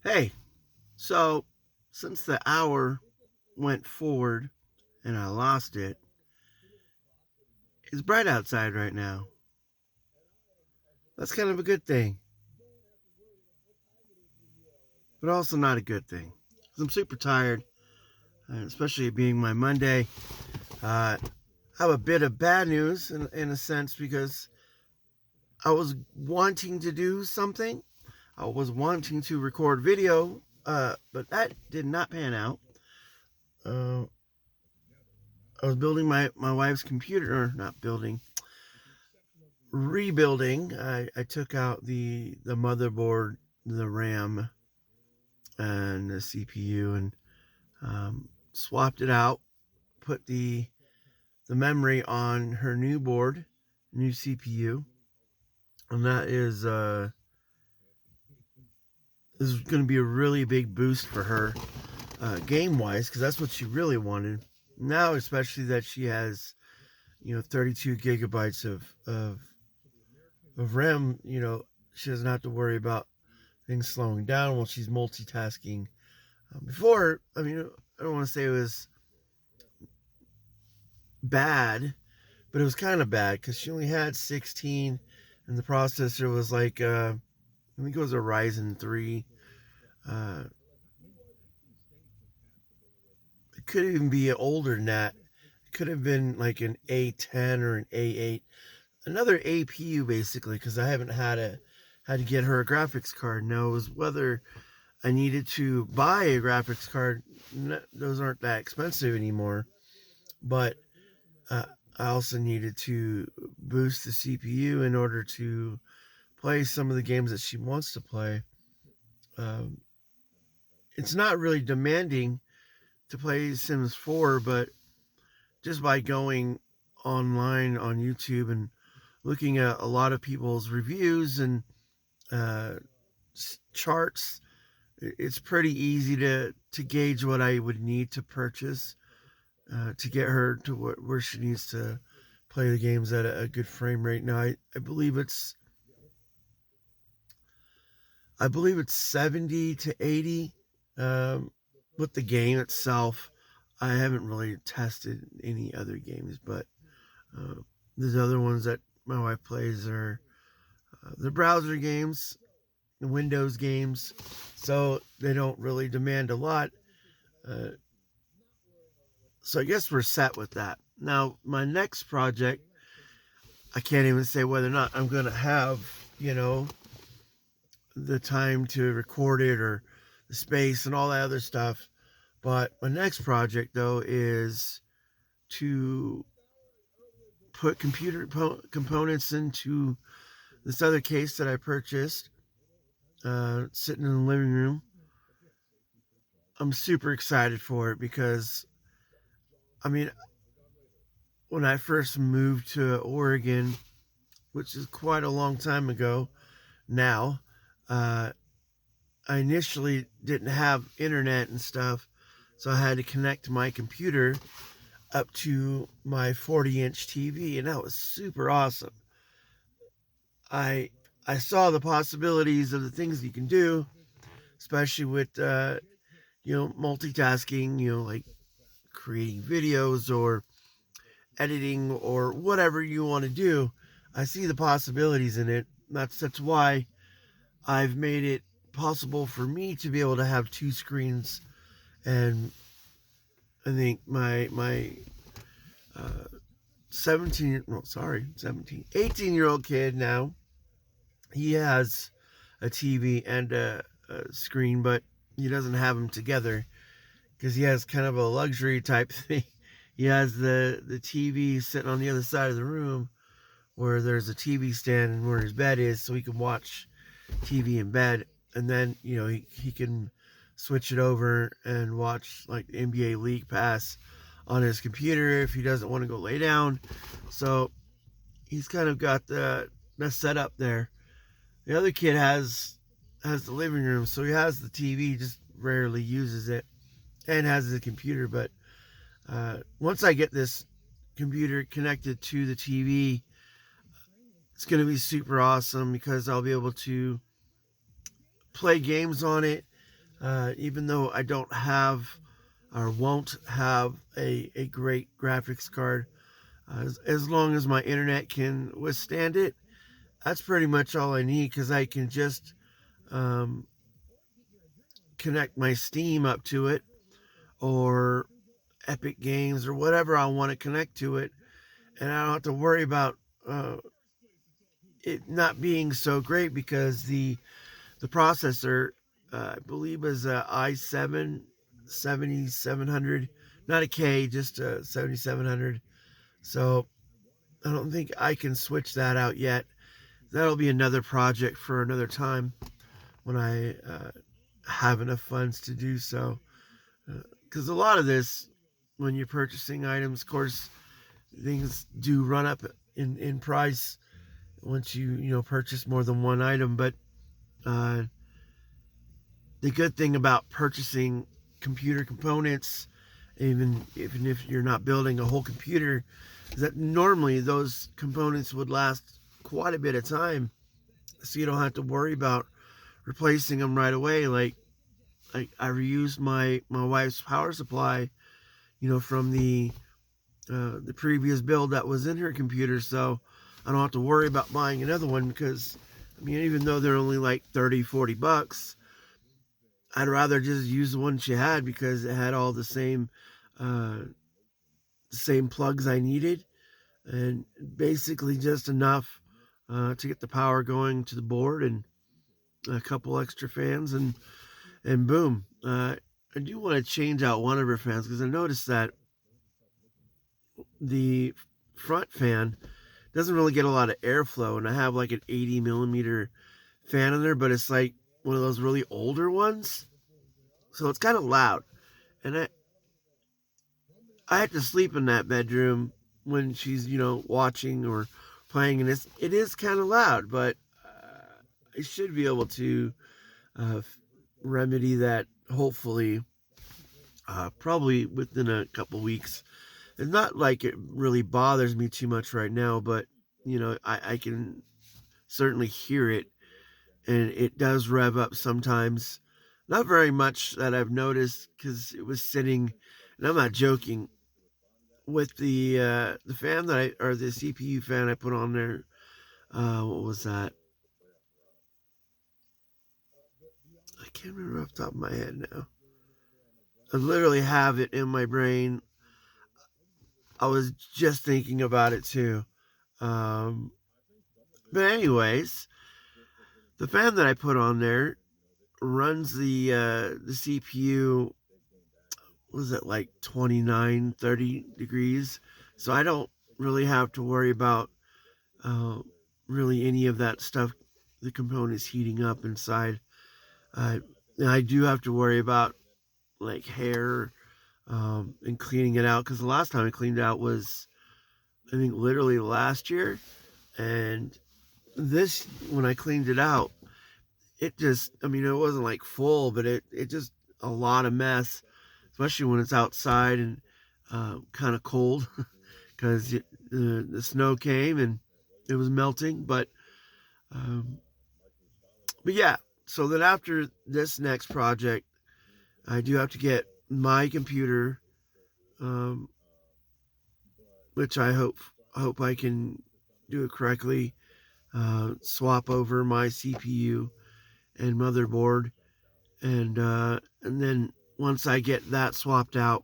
Hey, so since the hour went forward and I lost it, it's bright outside right now. That's kind of a good thing, but also not a good thing. 'Cause I'm super tired, especially it being my Monday. I have a bit of bad news in a sense because I was wanting to do something. I was wanting to record video, but that did not pan out. Uh, I was building my wife's computer, or not building, rebuilding. I took out the motherboard, the RAM, and the CPU, and swapped it out. Put the memory on her new board, new CPU, and that is going to be a really big boost for her game wise because that's what she really wanted. Now, especially that she has 32 gigabytes of RAM, she doesn't have to worry about things slowing down while she's multitasking. Before, I mean, I don't want to say it was bad, but it was kind of bad because she only had 16, and the processor was like, I think it was a Ryzen 3. Uh, it could even be older than that. It could have been like an A10 or an A8, another APU basically, because I haven't had to get her a graphics card. Now, it was whether I needed to buy a graphics card. Those aren't that expensive anymore, but uh, I also needed to boost the CPU in order to play some of the games that she wants to play. Um, it's not really demanding to play Sims 4, but just by going online on YouTube and looking at a lot of people's reviews and uh, charts, it's pretty easy to gauge what I would need to purchase to get her to where she needs to play the games at a good frame rate. Now, I believe it's 70 to 80 with the game itself. I haven't really tested any other games, but uh, there's other ones that my wife plays are the browser games, the Windows games, so they don't really demand a lot. Uh, so I guess we're set with that. Now, my next project, I can't even say whether or not I'm going to have, the time to record it or the space and all that other stuff. But my next project, though, is to put computer components into this other case that I purchased, sitting in the living room. I'm super excited for it because, I mean, when I first moved to Oregon, which is quite a long time ago now, uh, I initially didn't have internet and stuff, so I had to connect my computer up to my 40-inch TV, and that was super awesome. I I saw the possibilities of the things you can do, especially with multitasking, like creating videos or editing or whatever you want to do. I see the possibilities in it. That's why I've made it possible for me to be able to have two screens. And I think my uh, 17 well sorry 17 18-year old kid now, he has a TV and a screen, but he doesn't have them together because he has kind of a luxury type thing. He has the TV sitting on the other side of the room where there's a TV stand and where his bed is, so he can watch TV in bed, and then he can switch it over and watch like the NBA League Pass on his computer if he doesn't want to go lay down. So he's kind of got the setup there. The other kid has the living room, so he has the TV, just rarely uses it, and has the computer. But once I get this computer connected to the TV, it's going to be super awesome because I'll be able to play games on it. Even though I don't have or won't have a great graphics card, as long as my internet can withstand it, that's pretty much all I need, because I can just um, connect my Steam up to it, or Epic Games, or whatever I want to connect to it, and I don't have to worry about it not being so great, because the processor, I believe, is a i7 7700, not a K, just a 7700. So I don't think I can switch that out yet. That'll be another project for another time when I have enough funds to do so. Because a lot of this, when you're purchasing items, of course, things do run up in price once you purchase more than one item. But uh, the good thing about purchasing computer components, even if you're not building a whole computer, is that normally those components would last quite a bit of time, so you don't have to worry about replacing them right away. Like I reused my wife's power supply, from the previous build that was in her computer, so I don't have to worry about buying another one, because I mean, even though they're only like 30-40 bucks, I'd rather just use the one she had, because it had all uh, the same plugs I needed, and basically just enough to get the power going to the board, and a couple extra fans, and boom. I do want to change out one of her fans, because I noticed that the front fan doesn't really get a lot of airflow, and I have like an 80 millimeter fan in there, but it's like one of those really older ones, so it's kind of loud, and I have to sleep in that bedroom when she's watching or playing, and it is kind of loud, but I should be able to uh, remedy that, hopefully, probably within a couple weeks. It's not like it really bothers me too much right now, but I can certainly hear it, and it does rev up sometimes. Not very much that I've noticed, because it was sitting, and I'm not joking, with the fan or the CPU fan I put on there. What was that? I can't remember off the top of my head now. I literally have it in my brain. I was just thinking about it too. Um, but anyways, the fan that I put on there runs the CPU. Was it like 29-30 degrees? So I don't really have to worry about uh, really any of that stuff. The components heating up inside. Uh, I do have to worry about like hair, and cleaning it out, because the last time I cleaned it out was, I think, literally last year, and this, when I cleaned it out, it just, I mean, it wasn't like full, but it just a lot of mess, especially when it's outside and kind of cold, because the snow came and it was melting. Um, but yeah, so then after this next project, I do have to get my computer, um, which I hope I can do it correctly. Swap over my CPU and motherboard, and then once I get that swapped out,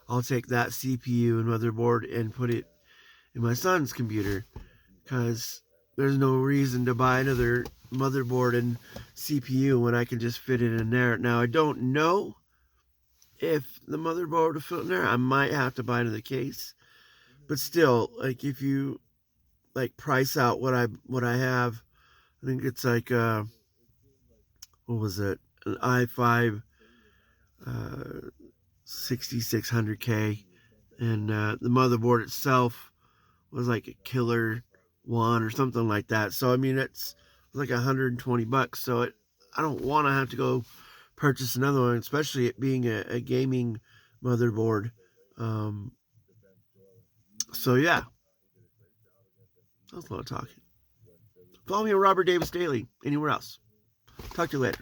I'll take that CPU and motherboard and put it in my son's computer, because there's no reason to buy another motherboard and CPU when I can just fit it in there. Now, I don't know if the motherboard will fit in there. I might have to buy another case, but still, like, if you like price out what I have, I think it's like what was it? An i5 6600K, and the motherboard itself was like a killer one or something like that. So I mean, it's like 120 bucks. So I don't want to have to go purchase another one, especially it being a gaming motherboard. Um, so yeah, that was a lot of talking. Follow me on Robert Davis Daily. Anywhere else? Talk to you later.